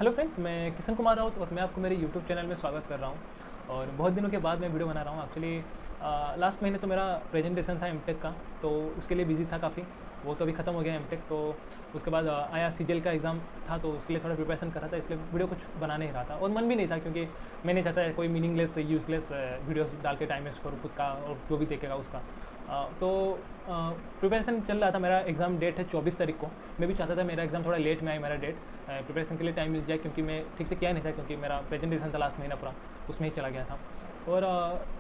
Hello friends, मैं किशन कुमार राउत और मैं आपको मेरे यूट्यूब चैनल में स्वागत कर रहा हूँ। और बहुत दिनों के बाद मैं वीडियो बना रहा हूँ। एक्चुअली लास्ट महीने तो मेरा प्रेजेंटेशन था एमटेक का, तो उसके लिए बिजी था काफ़ी। वो तो अभी ख़त्म हो गया एमटेक। तो उसके बाद आया सीजीएल का एग्ज़ाम था, तो उसके लिए थोड़ा प्रिपरेशन कर रहा था, इसलिए वीडियो कुछ बना नहीं रहा था और मन भी नहीं था, क्योंकि मैं नहीं चाहता कोई मीनिंगलेस यूजलेस वीडियोस डाल के टाइम वेस्ट करूँ खुद का और जो भी देखेगा उसका। तो प्रिपरेशन चल रहा था। मेरा एग्ज़ाम डेट है 24 तारीख को। मैं भी चाहता था मेरा एग्ज़ाम थोड़ा लेट में आए, मेरा डेट प्रिपरेशन के लिए टाइम मिल जाए, क्योंकि मैं ठीक से किया नहीं था, क्योंकि मेरा प्रेजेंटेशन था लास्ट महीना पूरा, उसमें ही चला गया था। और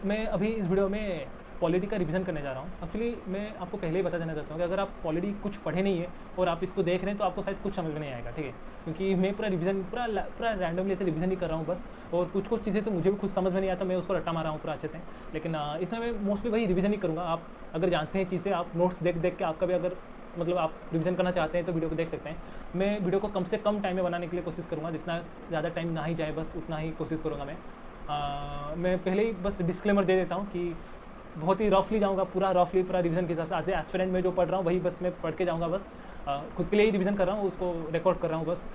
मैं अभी इस वीडियो में पॉलिटी का रिवीजन करने जा रहा हूँ। एक्चुअली मैं आपको पहले ही बता देना चाहता हूँ कि अगर आप पॉलिटी कुछ पढ़े नहीं है और आप इसको देख रहे हैं तो आपको शायद कुछ समझ में नहीं आएगा, ठीक है। क्योंकि मैं पूरा रिवीजन पूरा रैंडमली ऐसे रिवीजन ही कर रहा हूँ बस। और कुछ कुछ चीज़ें तो मुझे भी खुद समझ में नहीं आता, मैं उसको रट्टा मारा हूँ पूरा अच्छे से। लेकिन इसमें मैं मोस्टली वही रिवीजन ही करूँगा। आप अगर जानते हैं चीज़ें, आप नोट्स देख देख के आपका भी अगर मतलब आप रिवीजन करना चाहते हैं तो वीडियो को देख सकते हैं। मैं वीडियो को कम से कम टाइम में बनाने के लिए कोशिश करूँगा, जितना ज़्यादा टाइम ना ही जाए बस उतना ही कोशिश करूँगा मैं। मैं पहले ही बस डिस्क्लेमर दे देता हूँ कि बहुत ही रफली जाऊँगा, पूरा रफली पूरा रिवीजन के हिसाब से। एज ए एस्पिरेंट में जो पढ़ रहा हूँ वही बस मैं पढ़ के जाऊँगा बस। खुद के लिए ही रिवीजन कर रहा हूँ, उसको रिकॉर्ड कर रहा हूँ बस।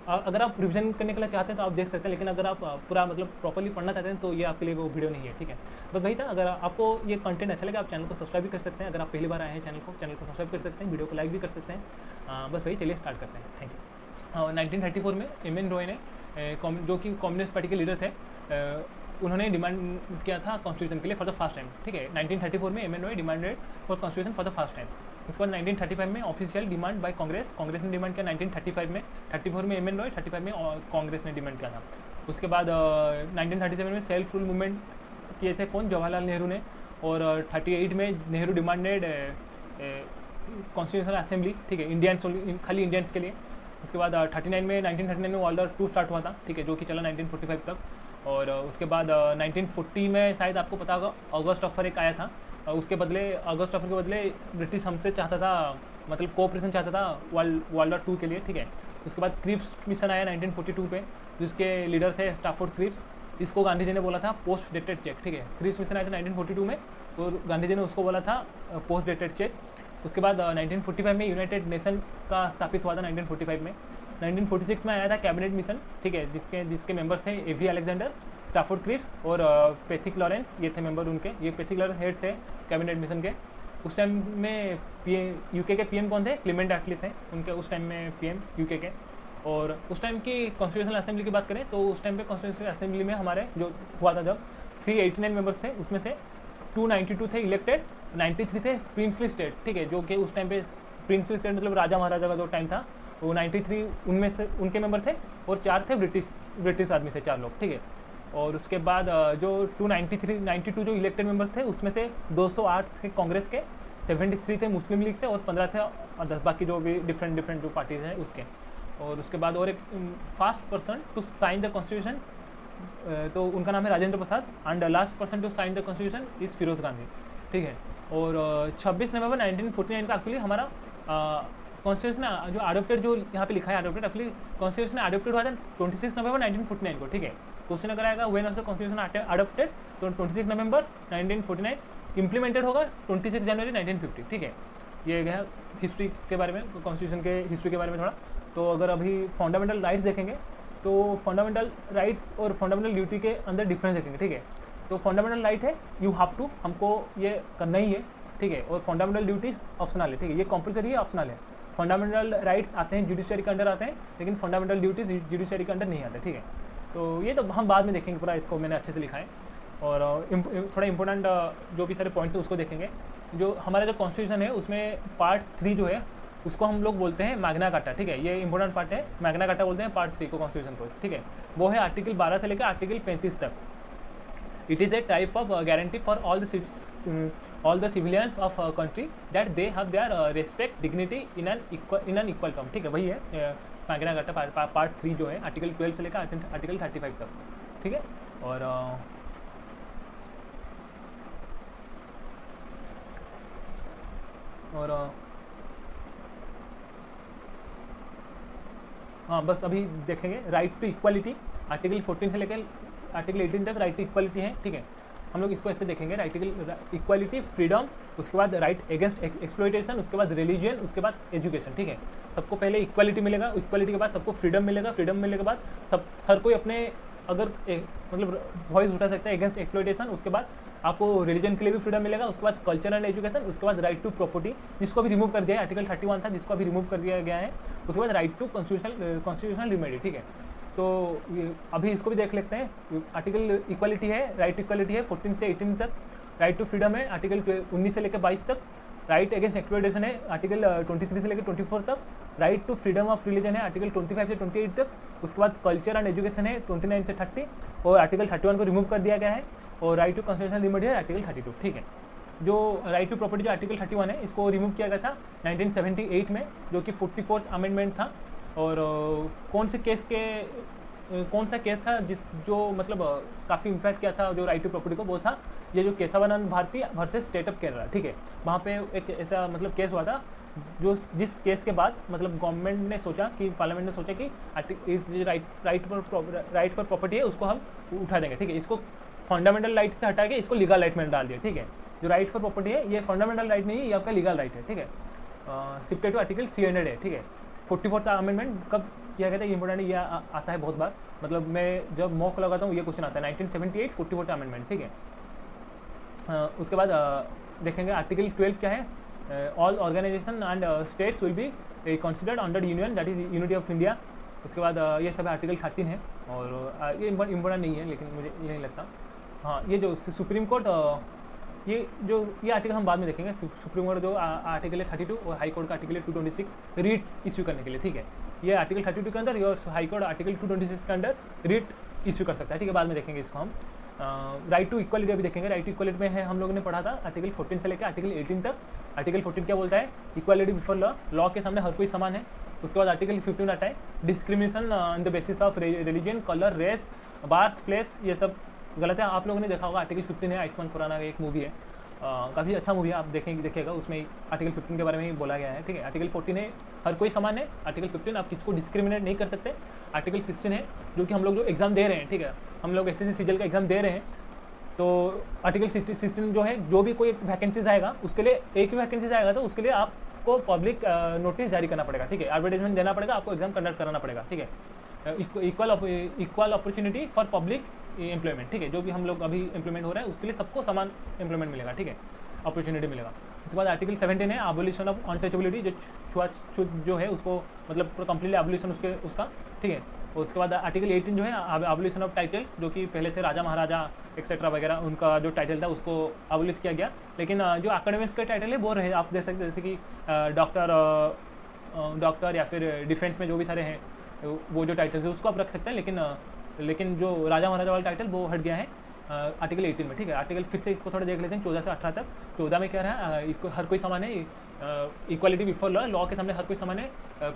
अगर आप रिवीजन करने के लिए चाहते हैं तो आप देख सकते हैं, लेकिन अगर आप पूरा मतलब प्रॉपर्ली पढ़ना चाहते हैं तो ये आपके लिए वो वीडियो नहीं है, ठीक है। बस वही था। अगर आपको ये कंटेंट अच्छा लगे आप चैनल को सब्सक्राइब भी कर सकते हैं। अगर आप पहली बार आए हैं चैनल को सब्सक्राइब कर सकते हैं, वीडियो को लाइक भी कर सकते हैं। बस वही, चलिए स्टार्ट करते हैं। Thank you. 1934 में एम.एन. रॉय ने जो कि कम्युनिस्ट पार्टी के लीडर थे, उन्होंने डिमांड किया था कॉन्स्टिट्यूशन के लिए फॉर द फर्स्ट टाइम, ठीक है। 1934 में M.N.. Roy demanded for constitution for the first time. उसके बाद 1935 में ऑफिशियल डिमांड बाय कांग्रेस ने डिमांड किया 1935 में। 34 में एम.एन. रॉय, 35 में कांग्रेस ने डिमांड किया था। उसके बाद 1937 में सेल्फ रूल मूवमेंट किए थे कौन, जवाहरलाल नेहरू ने। और 38 में नेहरू डिमांडेड कॉन्स्टिट्यूशनल असेंबली, ठीक है, इंडियंस, खाली इंडियंस के लिए। उसके बाद 39 में 1939 में वर्ल्ड वॉर 2 स्टार्ट हुआ था, ठीक है, जो कि चला 1945 तक। और उसके बाद 1940 में शायद आपको पता होगा अगस्त ऑफर एक आया था। उसके बदले अगस्त ऑफर के बदले ब्रिटिश हमसे चाहता था, मतलब कोऑपरेशन चाहता था वर्ल्ड वॉर 2 के लिए, ठीक है। उसके बाद क्रिप्स मिशन आया 1942 पे, जिसके लीडर थे स्टैफोर्ड क्रिप्स। इसको गांधी जी ने बोला था पोस्ट डेटेड चेक, ठीक है। क्रिप्स मिशन आया था 1942 में और गांधी जी ने उसको बोला था पोस्ट डेटेड चेक। उसके बाद 1945 में यूनाइटेड नेशन का स्थापित हुआ था 1945 में। 1946 में आया था कैबिनेट मिशन, ठीक है, जिसके मेंबर्स थे एवी अलेक्जेंडर, स्टैफोर्ड क्रिप्स और पैथिक लॉरेंस, ये थे मेंबर उनके। ये पैथिक लॉरेंस हेड थे कैबिनेट मिशन के। उस टाइम में यूके के पीएम कौन थे, क्लेमेंट एटली थे उनके उस टाइम में पीएम यूके के। और उस टाइम की कॉन्स्टिट्यूशनल असेंबली की बात करें तो उस टाइम पे कॉन्स्टिट्यूशनल असेंबली में हमारे जो हुआ था जब 389 मेंबर्स थे, उसमें से 292 थे इलेक्टेड, 93 थे प्रिंसली स्टेट, ठीक है, जो कि उस टाइम पे प्रिंसली स्टेट मतलब राजा महाराजा का जो टाइम था, वो 93 उनमें से उनके मेंबर थे और 4 थे ब्रिटिश आदमी थे, 4 लोग, ठीक है। और उसके बाद जो 92 जो इलेक्टेड मेंबर्स थे उसमें से 208 थे कांग्रेस के, 73 थे मुस्लिम लीग से और 15 थे और 10 बाकी जो भी डिफरेंट जो पार्टीज हैं उसके। और उसके बाद और एक first person to sign the constitution, तो उनका नाम है Rajendra Prasad. And last person to sign the constitution is Firoz Gandhi, ठीक है। और 26 नवंबर 1949 का एक्चुअली हमारा कॉन्स्टिट्यूशन जो अडोप्टेड, जो यहाँ पे लिखा है अडोप्टेड, एक्चुअली कॉन्स्टिट्यूशन अडोप्टेड हुआ था 26 नवंबर 1949 को, ठीक है। क्वेश्चन अगर आएगा when was the constitution adopted, तो 26 नवंबर 1949। इम्प्लीमेंटेड होगा 26 जनवरी 1950, ठीक है। ये गया हिस्ट्री के बारे में, कॉन्स्टिट्यूशन के हिस्ट्री के बारे में थोड़ा। तो अगर अभी फंडामेंटल राइट्स देखेंगे तो फंडामेंटल राइट्स और फंडामेंटल ड्यूटी के अंदर डिफरेंस देखेंगे, ठीक है। तो फंडामेंटल राइट है यू हैव टू, हमको ये करना ही है, ठीक है। और फंडामेंटल ड्यूटीज ऑप्शनल है, ठीक है, ये कंपलसरी है, ऑप्शनल है। फंडामेंटल राइट्स आते हैं जुडिशरी के अंडर आते हैं, लेकिन फंडामेंटल ड्यूटीज जुडिशरी के अंडर नहीं आते, ठीक है। तो ये तो हम बाद में देखेंगे, पूरा इसको मैंने अच्छे से लिखा है। और थोड़ा इंपॉर्टेंट जो भी सारे पॉइंट्स है उसको देखेंगे। जो हमारा जो कॉन्स्टिट्यूशन है उसमें पार्ट 3 जो है उसको हम लोग बोलते हैं मैग्ना कार्टा, ठीक है। ये इंपॉर्टेंट पार्ट है, मैग्ना कार्टा बोलते हैं पार्ट 3 को कॉन्स्टिट्यूशन को, ठीक है। वो है आर्टिकल 12 से लेकर आर्टिकल 35 तक। It is a type of guarantee for all the civilians of country that they have their respect dignity in an equal term, ठीक है। वही है मैग्ना कार्टा पार्ट 3 जो है आर्टिकल 12 से लेकर आर्टिकल 35 तक, ठीक है। और हाँ, बस अभी देखेंगे राइट टू इक्वालिटी, आर्टिकल 14 से लेकर आर्टिकल 18 तक राइट टू इक्वालिटी है, ठीक है। हम लोग इसको ऐसे देखेंगे, आर्टिकल इक्वालिटी, फ्रीडम, उसके बाद राइट अगेंस्ट एक्सप्लॉइटेशन, उसके बाद रिलीजन, उसके बाद एजुकेशन, ठीक है। सबको पहले इक्वालिटी मिलेगा, इक्वालिटी के बाद सबको फ्रीडम मिलेगा, फ्रीडम मिलने के बाद सब हर कोई अपने अगर मतलब वॉइस उठा सकता है अगेंस्ट एक्सप्लॉइटेशन, उसके बाद आपको रिलीजन के लिए भी फ्रीडम मिलेगा, उसके बाद कल्चर एंड एजुकेशन, उसके बाद राइट टू प्रॉपर्टी जिसको अभी रिमूव कर दिया है, आर्टिकल 31 था जिसको अभी रिमूव कर दिया गया है, उसके बाद राइट टू कॉन्स्टिट्यूशनल रिमेडी, ठीक है। तो अभी इसको भी देख लेते हैं। आर्टिकल इक्वालिटी है, राइट टू इक्वालिटी है 14 से 18 तक, राइट टू फ्रीडम है आर्टिकल 19 से लेकर 22 तक, राइट अगेंस्ट एक्सप्लॉइटेशन है आर्टिकल 23 से लेकर 24 तक, right to freedom of religion है आर्टिकल 25 से 28 तक, उसके बाद कल्चर एंड एजुकेशन है 29 से 30, और आर्टिकल 31 को रिमूव कर दिया गया है, और राइट टू कॉन्स्टिट्यूशनल रिमेडी है आर्टिकल 32, ठीक है। जो राइट टू प्रॉपर्टी जो आर्टिकल 31 है इसको रिमूव किया गया था 1978 में, जो कि 44th अमेंडमेंट था। और कौन सा केस था जो मतलब काफ़ी इम्पैक्ट किया था जो राइट टू प्रॉपर्टी को, वो था ये जो Kesavananda Bharati versus state of Kerala, ठीक है। वहाँ पे एक ऐसा मतलब केस हुआ था जिस केस के बाद मतलब गवर्नमेंट ने सोचा कि पार्लियामेंट ने सोचा कि राइट फॉर प्रॉपर्टी है उसको हम उठा देंगे, ठीक है। इसको फंडामेंटल राइट से हटा के इसको लीगल राइट में डाल दिया, ठीक है। जो राइट फॉर प्रॉपर्टी है ये फंडामेंटल राइट नहीं है, ये आपका लीगल राइट है, ठीक है। शिफ्टेड टू आर्टिकल 300 है, ठीक है। 44th अमेंडमेंट कब किया गया था, ये इंपॉर्टेंट, ये आता है बहुत बार, मतलब मैं जब मॉक लगाता हूँ ये क्वेश्चन आता है 1978 44th अमेंडमेंट, ठीक है। उसके बाद देखेंगे आर्टिकल 12 क्या है, all organisation and states will be considered under union that is unity of India. उसके बाद ये सब आर्टिकल 13 है, और ये इम्पोर्टेंट नहीं है लेकिन मुझे ये नहीं लगता। हाँ, ये जो सुप्रीम कोर्ट ये आर्टिकल हम बाद में देखेंगे। सुप्रीम कोर्ट जो आर्टिकल है 32 और हाई कोर्ट का आर्टिकल है 226 रीट इश्यू करने के लिए, ठीक है। ये आर्टिकल 32 के अंदर और हाई कोर्ट आर्टिकल 226 के अंदर रीट इश्यू कर सकता है, ठीक है। बाद में देखेंगे इसको हम। राइट टू इक्वालिटी अभी देखेंगे। राइट टू इक्वालिटी में है हम लोगों ने पढ़ा था आर्टिकल 14 से लेकर आर्टिकल 18 तक। आर्टिकल 14 क्या बोलता है, इक्वालिटी बिफोर लॉ, लॉ के सामने हर कोई समान है। उसके बाद आर्टिकल 15 आता है discrimination on the basis of religion, colour, race, birth place, ये सब गलत है। आप लोगों ने देखा होगा आर्टिकल 15 है, आयुष्मान खुराना का एक मूवी है, काफ़ी अच्छा मूवी है, आप देखिएगा, उसमें आर्टिकल 15 के बारे में ही बोला गया है, ठीक है। आर्टिकल 14 है हर कोई समान है, आर्टिकल 15 आप किसको डिस्क्रिमिनेट नहीं कर सकते। आर्टिकल 16 है जो कि हम लोग जो एग्ज़ाम दे रहे हैं, ठीक है, हम लोग SSC CGL का एग्ज़ाम दे रहे हैं, तो आर्टिकल 16 जो है जो भी कोई वैकेंसीज आएगा उसके लिए, एक ही वैकेंसीज आएगा तो उसके लिए आपको पब्लिक नोटिस जारी करना पड़ेगा, ठीक है, एडवर्टाइजमेंट देना पड़ेगा, आपको एग्जाम कंडक्ट कराना पड़ेगा, ठीक है। Equal opportunity for public employment, ठीक है, जो भी हम लोग अभी इम्प्लीमेंट हो रहा है उसके लिए सबको समान एम्प्लॉयमेंट मिलेगा, ठीक है, अपॉर्चुनिटी मिलेगा। उसके बाद आर्टिकल 17 है एबोलिशन ऑफ अनटचेबिलिटी, जो छुआछूत जो है उसको मतलब कम्प्लीटली एबोलिशन उसका, ठीक है। उसके बाद आर्टिकल 18 जो है एबोलिशन ऑफ टाइटल्स, जो कि पहले थे राजा महाराजा एक्सेट्रा वगैरह, उनका जो टाइटल था उसको एबोलिश किया गया, लेकिन जो एकेडमिक्स का टाइटल है वो रहे। आप देख सकते जैसे कि डॉक्टर या फिर डिफेंस में जो भी सारे हैं वो जो टाइटल्स है उसको आप रख सकते हैं, लेकिन जो राजा महाराजा वाला टाइटल वो हट गया है आर्टिकल 18 में, ठीक है। आर्टिकल फिर से इसको थोड़ा देख लेते हैं 14 से 18 तक। 14 में क्या रहा, हर कोई समान है, इक्वालिटी बिफोर लॉ, लॉ के सामने हर कोई समान है।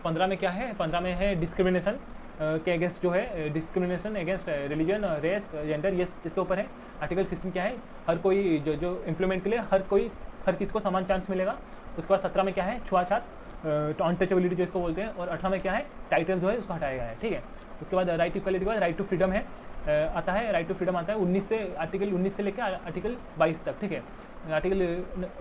15 में क्या है, 15 में है डिस्क्रिमिनेशन के अगेंस्ट जो है, discrimination against religion, race, gender, ये इसके ऊपर है। आर्टिकल 16 क्या है, हर कोई जो इम्प्लीमेंट के लिए हर किसी को समान चांस मिलेगा। उसके बाद 17 में क्या है, छुआछात, अनटचेबिलिटी जो इसको बोलते हैं, और 18 में क्या है, टाइटल जो है उसको हटाया गया है, ठीक है। उसके बाद राइट टू इक्वालिटी के बाद राइट टू फ्रीडम है आता है, राइट टू फ्रीडम आता है आर्टिकल 19 से लेकर आर्टिकल 22 तक, ठीक है। Article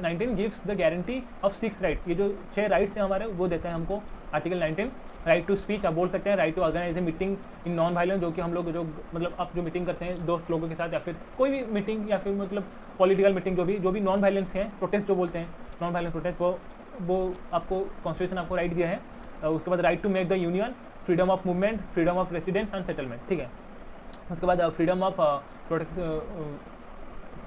19 gives the guarantee of 6 rights, ये जो 6 राइट्स हैं हमारे वो देता है हमको आर्टिकल 19। राइट टू स्पीच आप बोल सकते हैं, right to organise a meeting in non violence, जो कि हम लोग जो मतलब आप जो मीटिंग करते हैं दोस्त लोगों के साथ या फिर कोई भी मीटिंग या फिर मतलब पॉलिटिकल मीटिंग जो भी नॉन वायलेंस है, प्रोटेस्ट जो बोलते हैं, नॉन वायलेंस प्रोटेस्ट, वो आपको कॉन्स्टिट्यूशन आपको राइट दिया है। उसके बाद right to make the union, freedom of movement, freedom of residence and settlement, ठीक है। उसके बाद freedom of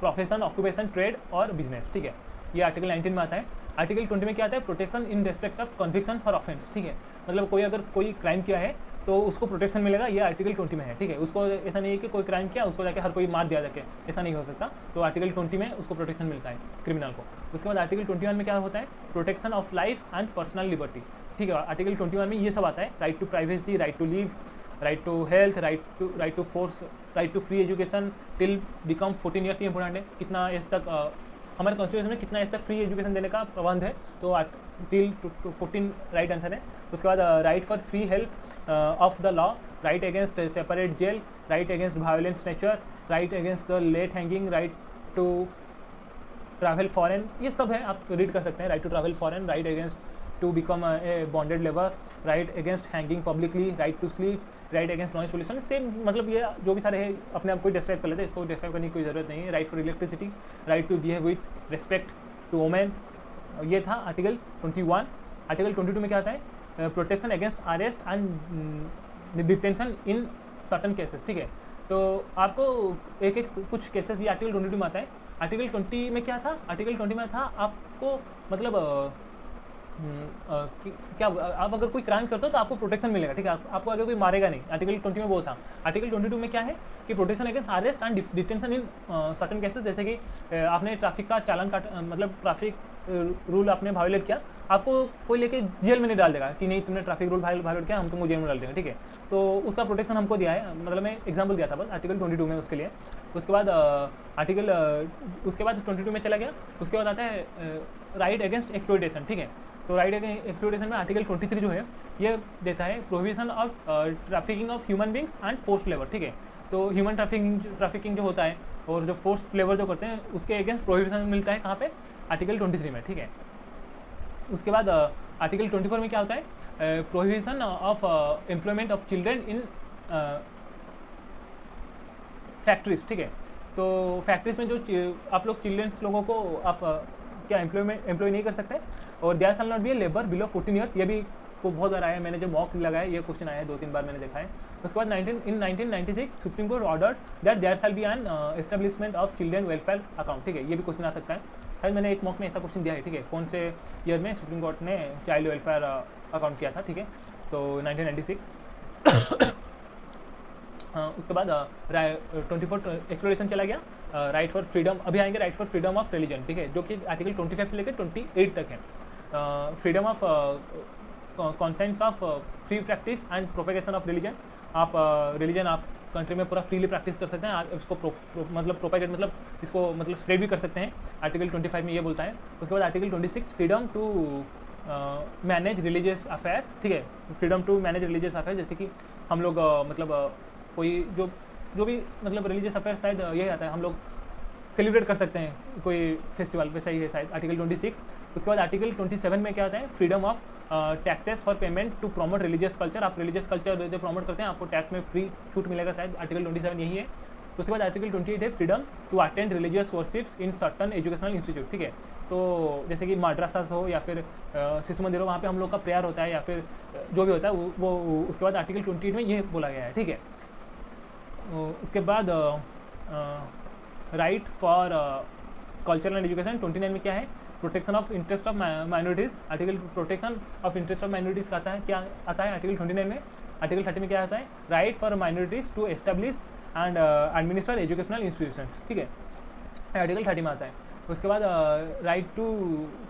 profession, occupation, trade और बिजनेस, ठीक है, ये आर्टिकल 19 में आता है। आर्टिकल 20 में क्या आता है, protection in respect of conviction for offence, ठीक है, मतलब कोई क्राइम किया है तो उसको प्रोटेक्शन मिलेगा, ये आर्टिकल 20 में है, ठीक है। उसको ऐसा नहीं है कि कोई क्राइम किया उसको जाके हर कोई मार दिया जाके, ऐसा नहीं हो सकता, तो आर्टिकल 20 में उसको प्रोटेक्शन मिलता है क्रिमिनल को। उसके बाद आर्टिकल 21 में क्या होता है, protection of life and personal liberty, ठीक है। आर्टिकल 21 में ये सब आता है, right to privacy, right to live, right to health, right to free education till become 14 years, ये इंपॉर्टेंट है, कितना एज तक हमारे कॉन्स्टिट्यूशन में कितना एज तक फ्री एजुकेशन देने का प्रबंध है, तो टिल 14 राइट आंसर है। उसके बाद right for free health of the law, right against separate jail, right against violence nature, right against the late hanging, right to travel foreign, ये सब है, आप रीड कर सकते हैं। Right to travel foreign, right against to become a bonded labour, right against hanging publicly, right to sleep, right against noise pollution. Same मतलब ये जो भी सारे है अपने आप को डिस्क्राइब कर लेते हैं, इसको डिस्क्राइब करने की कोई ज़रूरत नहीं है। Right for electricity, right to behave with respect to women, ये था आर्टिकल 21। आर्टिकल 22 में क्या आता है? Protection against arrest and detention in certain cases, ठीक है। तो आपको एक एक कुछ केसेस ये आर्टिकल 22 में आता है। आर्टिकल 20 में क्या था? आर्टिकल 20 में था आपको मतलब क्या आप अगर कोई क्राइम करते हो तो आपको प्रोटेक्शन मिलेगा, ठीक है, आपको अगर कोई मारेगा नहीं। आर्टिकल 20 में वो था। आर्टिकल 22 में क्या है कि protection against arrest and detention in certain cases, जैसे कि आपने ट्रैफिक का चालान काट मतलब ट्रैफिक रूल आपने वायोलेट किया, आपको कोई लेके जेल में नहीं डाल देगा कि नहीं तुमने ट्रैफिक रूल वायोलेट किया, हम तुमको जेल में डाल देंगे, ठीक है। तो उसका प्रोटेक्शन हमको दिया है, मतलब मैं एग्जाम्पल दिया था बस आर्टिकल 22 में उसके लिए। उसके बाद उसके बाद 22 में चला गया। उसके बाद आता है राइट अगेंस्ट एक्सप्लॉयटेशन, ठीक है। तो राइट अगेंस्ट एक्सप्लॉयटेशन में आर्टिकल 23 जो है ये देता है prohibition of trafficking of human beings and forced labour, ठीक है। तो ह्यूमन ट्रैफिकिंग जो होता है और जो फोर्स्ड लेबर जो करते हैं उसके अगेंस्ट प्रोहिबिशन मिलता है कहाँ पे? आर्टिकल 23 में, ठीक है। उसके बाद आर्टिकल 24 में क्या होता है? Prohibition of employment of children in factories, ठीक है। तो फैक्ट्रीज में जो आप लोग चिल्ड्रंस लोगों को आप क्या एम्प्लॉय नहीं कर सकते, और there shall not be a labour below 14 years, ये भी को बहुत बार आया है, मैंने जो मॉक लगाया ये क्वेश्चन आया है 2-3 बार मैंने देखा है। उसके बाद 1996 supreme court order that there shall be an establishment of children welfare account, ठीक है, ये भी क्वेश्चन आ सकता है। शायद मैंने एक मॉक में ऐसा क्वेश्चन दिया है, ठीक है, कौन से ईयर में सुप्रीम कोर्ट ने चाइल्ड वेलफेयर अकाउंट किया था, ठीक है, तो 1996। उसके बाद 24 एक्सप्लोरेशन चला गया। राइट फॉर फ्रीडम, अभी आएंगे right for freedom of religion, ठीक है, जो कि आर्टिकल 25 से लेकर 28 तक है। Freedom of conscience of free practice and propagation of religion, आप रिलीजन आप कंट्री में पूरा फ्रीली प्रैक्टिस कर सकते हैं, आप इसको मतलब प्रोपेगेट मतलब इसको मतलब स्प्रेड भी कर सकते हैं, आर्टिकल 25 में ये बोलता है। उसके बाद article 26 freedom to manage religious affairs, ठीक है, freedom to manage religious affairs, जैसे कि हम लोग मतलब कोई जो भी मतलब रिलीजियस अफेयर्स शायद यही आता है, हम लोग सेलिब्रेट कर सकते हैं कोई फेस्टिवल, वैसा ही है शायद आर्टिकल 26। उसके बाद आर्टिकल 27 में क्या होता है? Freedom of taxes for payment to promote religious culture, आप रिलीजियस कल्चर जो प्रमोट करते हैं आपको टैक्स में फ्री छूट मिलेगा, शायद आर्टिकल 27 यही है। उसके बाद आर्टिकल 28 है freedom to attend religious worships in certain educational institute, ठीक है। तो जैसे कि माड्रासास हो या फिर शिशु मंदिर हो, वहाँ पे हम लोग का प्रेयर होता है या फिर जो भी होता है वो उसके बाद आर्टिकल 28 में ये बोला गया है, ठीक है। उसके बाद right for cultural and education 29 में क्या है? Protection of interest of minorities, article protection of interest of minorities का आता है, क्या आता है आर्टिकल 29 में। आर्टिकल 30 में क्या आता है? Right for minorities to establish and administer educational institutions, ठीक है, आर्टिकल 30 में आता है। उसके बाद राइट टू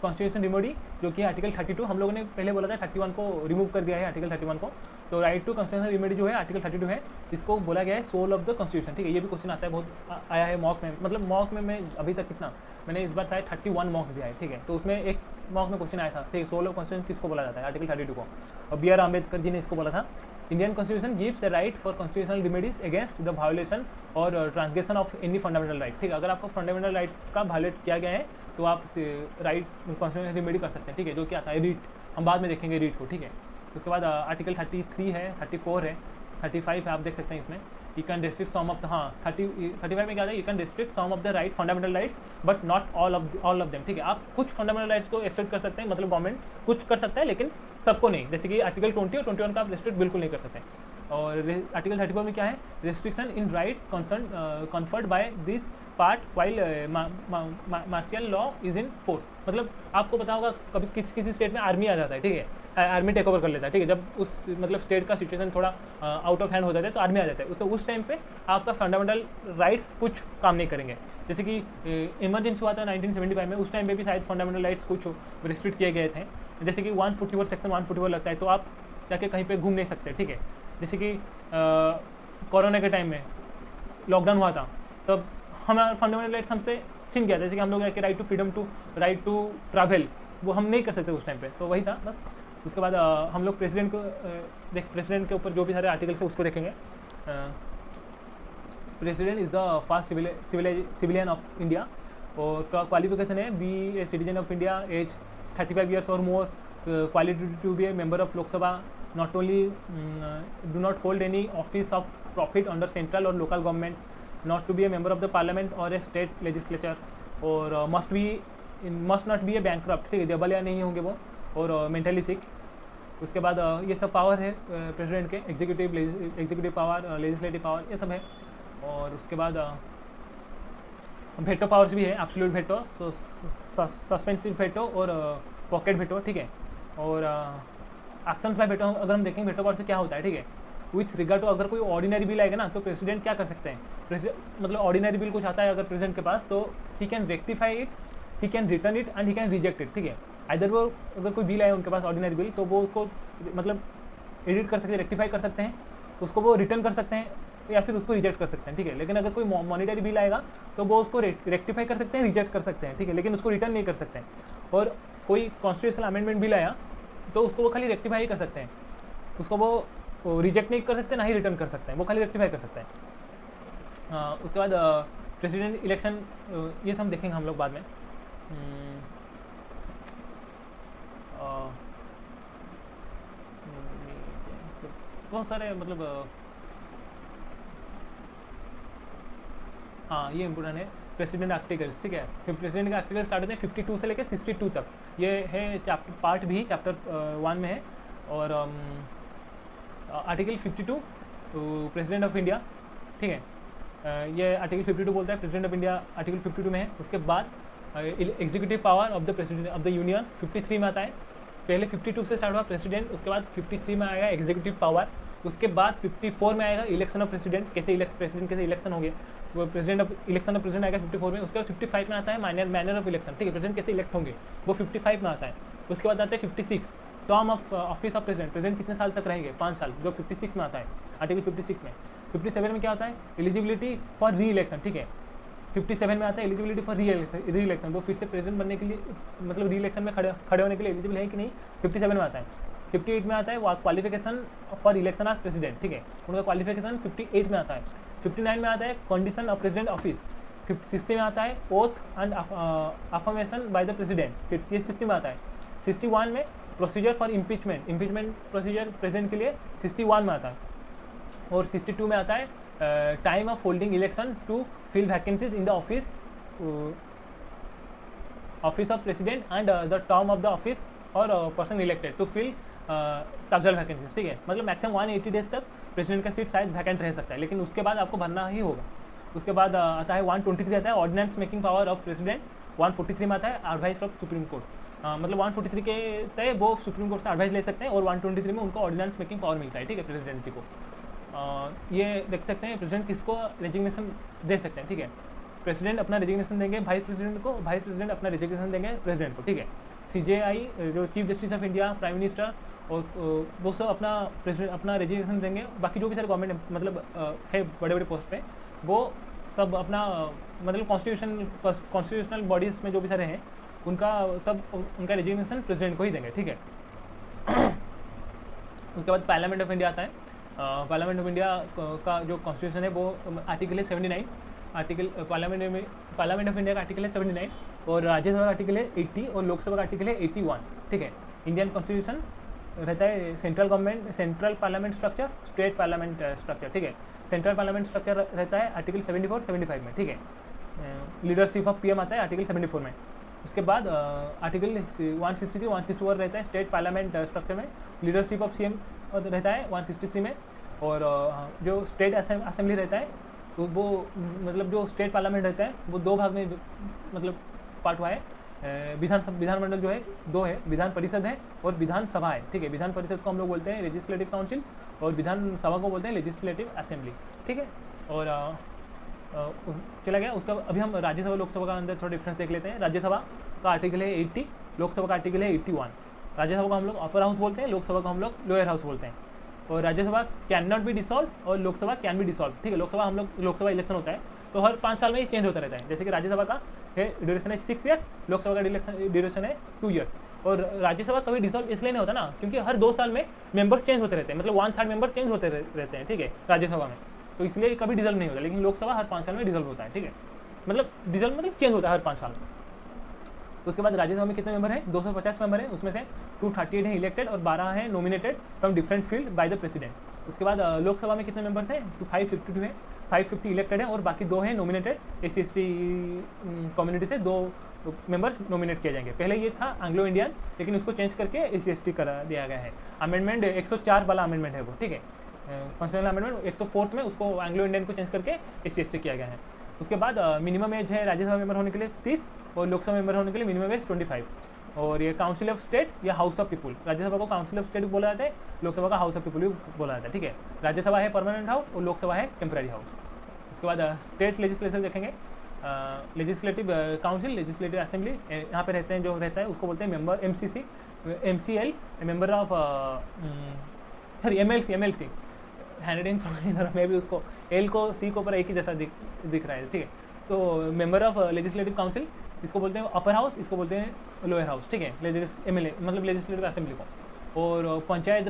कॉन्स्टिट्यूशन रिमोडी, जो कि आर्टिकल 32, हम लोगों ने पहले बोला था 31 को रिमूव कर दिया है आर्टिकल 31 को, तो राइट टू कॉन्स्टिट्यूशन रिमेडी जो है आर्टिकल 32 है, इसको बोला गया है सोल ऑफ द कॉन्स्टिट्यूशन, ठीक है। ये भी क्वेश्चन आता है, बहुत आया है मॉक में, मतलब मॉक में मैं अभी तक कितना मैंने इस बार शायद 31 मॉक्स दिया है, ठीक है। तो उसमें एक मॉक में क्वेश्चन आया था, ठीक है, सोल ऑफ कॉन्स्टिट्यूशन किसको बोला जाता है? आर्टिकल 32 को, और बी आर अम्बेडकर जी ने इसको बोला था। Indian constitution gives a right for constitutional remedies against the violation or transgression of any fundamental right, ठीक है। अगर आपको फंडामेंटल राइट का वायोलेट किया गया है तो आप राइट कॉन्स्टिट्यूशनल रिमेडी कर सकते हैं, ठीक है, जो कि आता है रीट, हम बाद में देखेंगे रीट को, ठीक है। उसके बाद आर्टिकल 33 है, 34 है, 35 है, आप देख सकते हैं इसमें, you can restrict some of the 35 में क्या है? You can restrict some of the right fundamental rights but not all of them, ठीक है। आप कुछ फंडामेंटल राइट्स को एक्सेप्ट कर सकते हैं, मतलब गवर्नमेंट कुछ कर सकता है लेकिन सबको नहीं, जैसे कि आर्टिकल 20 और 21 का आप रिस्ट्रिक्ट बिल्कुल नहीं कर सकते। और आर्टिकल 34 में क्या है? Restriction in rights conferred by this part while martial law is in force, मतलब आपको पता होगा कभी किसी स्टेट में आर्मी आ जाता है, ठीक है, आर्मी टेक ओवर कर लेता है, ठीक है, जब उस मतलब स्टेट का सिचुएशन थोड़ा आउट ऑफ हैंड हो जाता है तो आर्मी आ जाता है, तो उस टाइम पे आपका फंडामेंटल राइट्स कुछ काम नहीं करेंगे। जैसे कि इमरजेंसी हुआ था 1975 में, उस टाइम पे भी शायद फंडामेंटल राइट्स कुछ रिस्ट्रिक्ट किए गए थे, जैसे कि 144 सेक्शन 144 लगता है, तो आप जाके कहीं पर घूम नहीं सकते, ठीक है। जैसे कि कोरोना के टाइम में लॉकडाउन हुआ था, तब हमारा फंडामेंटल राइट्स हमसे छीन गया, जैसे कि हम लोग right to freedom to right to travel, वो हम नहीं कर सकते उस टाइम पे, तो वही था बस। उसके बाद हम लोग प्रेसिडेंट को प्रेसिडेंट के ऊपर जो भी सारे आर्टिकल्स है उसको देखेंगे। President is the first civilian of India. और क्वालिफिकेशन है be a citizen of India, age 35 years or more, quality to be a member of Lok Sabha, not only do not hold any office of profit under central or local government, not to be a member of the parliament or a state legislature, और must not be a bankrupt, ठीक है, दिवालिया नहीं होंगे वो, और mentally सिक। उसके बाद ये सब पावर है प्रेसिडेंट के, एग्जीक्यूटिव पावर, लेजिस्लेटिव पावर, ये सब है। और उसके बाद वेटो पावर्स भी है, एब्सोल्यूट वेटो, सस्पेंसिव वेटो और पॉकेट वेटो, ठीक है। और एक्शंस बाय वेटो अगर हम देखें वेटो पावर से क्या होता है, ठीक है, विथ रिगार्ड टू अगर कोई ऑर्डिनरी बिल आएगा ना तो प्रेसिडेंट क्या कर सकते हैं, मतलब ऑर्डिनरी बिल कुछ आता है अगर प्रेसिडेंट के पास तो he can rectify it, he can return it and he can reject it, ठीक है। आइदर वो अगर कोई बिल आए उनके पास ऑर्डिनरी बिल तो वो उसको मतलब एडिट कर सकते हैं, रेक्टिफाई कर सकते हैं, उसको वो रिटर्न कर सकते हैं या फिर उसको रिजेक्ट कर सकते हैं, ठीक है। लेकिन अगर कोई मॉनिटरी बिल आएगा तो वो उसको रेक्टिफाई कर सकते हैं, रिजेक्ट कर सकते हैं, ठीक है, लेकिन उसको रिटर्न नहीं कर सकते हैं। और कोई कॉन्स्टिट्यूशनल अमेंडमेंट बिल आया तो उसको वो खाली रेक्टिफाई ही कर सकते हैं, उसको वो रिजेक्ट नहीं कर सकते, ना ही रिटर्न कर सकते हैं, वो खाली रेक्टिफाई कर सकते हैं। उसके बाद प्रेसिडेंट इलेक्शन, ये तो हम देखेंगे हम लोग बाद में। बहुत सारे मतलब हाँ ये इम्पोर्टेंट है, प्रेसिडेंट आर्टिकल्स, ठीक है। फिर प्रेसिडेंट के आर्टिकल स्टार्ट होते हैं 52 से लेकर 62 तक, ये है चैप्टर पार्ट भी चैप्टर 1 में है। और आर्टिकल 52 प्रेसिडेंट ऑफ इंडिया, ठीक है, ये आर्टिकल 52 बोलता है प्रेसिडेंट ऑफ इंडिया, आर्टिकल 52 में है। उसके बाद executive power of the president of the union 53 में आता है। पहले 52 से स्टार्ट हुआ प्रेसिडेंट, उसके बाद 53 में आएगा एग्जीक्यूटिव पावर, उसके बाद 54 में आएगा इलेक्शन ऑफ प्रेसिडेंट, प्रेसिडेंट कैसे इलेक्शन हो गया, वो president of election of president आएगा 54 में। उसके बाद 55 में आता है मैनर ऑफ इलेक्शन, ठीक है, प्रेसिडेंट कैसे इलेक्ट होंगे, वो 55 में आता है। उसके बाद आता है 56 term of office of president, president कितने साल तक रहेंगे, 5 साल, जो 56 में आता है आर्टिकल 56 में। 57 में क्या होता है, एलिजिबिलिटी फॉर री इलेक्शन, ठीक है, 57 में आता है एलिजिबिलिटी फॉर री इलेक्शन, वो फिर से प्रेसिडेंट बनने के लिए मतलब री इलेक्शन में खड़े होने के लिए एलिजिबल है कि नहीं, 57 में आता है। 58 में आता है qualification for election as president, ठीक है, उनका क्वालिफिकेशन 58 में आता है। 59 में आता है कंडीशन ऑफ प्रेसिडेंट ऑफिस, 60 में आता है oath and affirmation by the president, ये 60 में आता है। 61 में procedure for impeachment procedure president के लिए 61 में आता है। और 62 में आता है time of holding election to fill vacancies in the office of president and the term of the office और person elected to fill casual vacancies, ठीक है, मतलब मैक्सिमम 180 डेज तक प्रेसिडेंट का सीट शायद वैकेंट रह सकता है, लेकिन उसके बाद आपको भरना ही होगा। उसके बाद आता है 123 आता है ordinance making power of president, 143 में आता है एडवाइस फ्रॉम सुप्रीम कोर्ट, मतलब 143 के तय वो सुप्रीम कोर्ट से एडवाइस ले सकते हैं और 123 में उनको ऑर्डिनेंस मेकिंग पावर मिलता है, ठीक है, प्रेसिडेंट जी को। ये देख सकते हैं प्रेसिडेंट किसको रेजिग्नेशन दे सकते हैं, ठीक है, प्रेसिडेंट अपना रेजिग्नेशन देंगे वाइस प्रेसिडेंट को, वाइस प्रेसिडेंट अपना रेजिग्नेशन देंगे प्रेसिडेंट को, ठीक है। CJI जो chief justice of India, prime minister और वो सब अपना रेजिग्नेशन देंगे। बाकी जो भी सारे गवर्नमेंट मतलब है बड़े बड़े पोस्ट पे वो सब अपना मतलब कॉन्स्टिट्यूशनल बॉडीज़ में जो भी सारे हैं उनका रेजिग्नेशन प्रेसिडेंट को ही देंगे, ठीक है। उसके बाद पार्लियामेंट ऑफ इंडिया आता है। पार्लियामेंट ऑफ इंडिया का जो कॉन्स्टिट्यूशन है वो आर्टिकल है 79, आर्टिकल पार्लियामेंट ऑफ इंडिया का आर्टिकल है 79 और राज्यसभा का आर्टिकल है 80 और लोकसभा का आर्टिकल है 81, ठीक है। इंडियन कॉन्स्टिट्यूशन रहता है central parliament structure, state parliament structure, ठीक है। सेंट्रल पार्लियामेंट स्ट्रक्चर रहता है आर्टिकल 74-75 में, ठीक है। लीडरशिप ऑफ PM आता है आर्टिकल 74 में। उसके बाद आर्टिकल 163-161 रहता है स्टेट पार्लियामेंट स्ट्रक्चर में, लीडरशिप ऑफ CM रहता है 163 में। और जो स्टेट असेंबली रहता है तो वो मतलब जो स्टेट पार्लियामेंट रहता है वो 2 भाग में मतलब पार्ट हुआ है। विधानमंडल जो है 2 है, विधान परिषद है और विधानसभा है, ठीक है। विधान परिषद को हम लोग बोलते हैं लेजिस्लेटिव काउंसिल और विधानसभा को बोलते हैं लेजिस्लेटिव असेंबली, ठीक है। और चला गया उसका। अभी हम राज्यसभा लोकसभा का अंदर थोड़ा डिफरेंस देख लेते हैं। राज्यसभा का आर्टिकल है 80, लोकसभा का आर्टिकल है 81। राज्यसभा को हम लोग अपर हाउस बोलते हैं, लोकसभा को हम लोग लोअर हाउस बोलते हैं। और Rajya Sabha can not be dissolve और लोकसभा कैन बी डिसॉल्व, ठीक है। लोकसभा इलेक्शन होता है तो हर 5 साल में ये चेंज होता रहता है। जैसे कि राज्यसभा का है ड्यूरेशन है 6 ईयर्स, लोकसभा का ड्यूरेशन है 2 ईयर्स। और राज्यसभा कभी डिसॉल्व इसलिए नहीं होता ना क्योंकि हर 2 साल में मेंबर्स चेंज होते रहते हैं, मतलब 1/3 मेंबर्स चेंज होते रहते हैं, ठीक है, राज्यसभा में। तो इसलिए ये कभी डिजल्व नहीं होता, लेकिन लोकसभा हर 5 साल में डिजल्व होता है, ठीक है, मतलब डिजल्व मतलब चेंज होता है हर 5 साल। उसके बाद राज्यसभा में कितने मेंबर हैं? 250 मेंबर हैं, उसमें से 238 हैं इलेक्टेड और 12 हैं nominated from different field by the president. उसके बाद लोकसभा में कितने मेंबर्स हैं? 552 हैं, 550 इलेक्टेड हैं और बाकी 2 हैं नॉमिनेटेड। SC ST कम्युनिटी से 2 मेंबर नॉमिनेट किए जाएंगे। पहले ये था एंग्लो इंडियन, लेकिन उसको चेंज करके SC ST करा दिया गया है। अमेंडमेंट 104 वाला अमेंडमेंट है वो, ठीक है, कॉन्स्टिट्यूशनल अमेंडमेंट 104 में उसको एंग्लो इंडियन को चेंज करके SC ST किया गया है। उसके बाद मिनिमम एज है राज्यसभा मेंबर होने के लिए 30 और लोकसभा मेंबर होने के लिए मिनिमम एज 25। और ये काउंसिल ऑफ स्टेट या हाउस ऑफ पीपुल, राज्यसभा को काउंसिल ऑफ स्टेट भी बोला जाता है, लोकसभा का हाउस ऑफ पीपुल भी बोला जाता है, ठीक है। राज्यसभा है परमानेंट हाउस और लोकसभा है टेम्पररी हाउस। उसके बाद स्टेट लेजिस्लेचर देखेंगे, लेजिस्लेटिव काउंसिल, लेजिस्लेटिव असेंबली यहाँ पे रहते हैं, जो रहता है उसको बोलते हैं member, MCL member of MLC handwriting थोड़ा इधर मैं भी उसको एल को सी को ऊपर एक ही जैसा दिख रहा है, ठीक है। तो मेंबर ऑफ लेजिस्लेटिव काउंसिल, इसको बोलते हैं अपर हाउस, इसको बोलते हैं लोअर हाउस, ठीक है, MLA मतलब लेजिस्लेटिव असेंबली को। और पंचायत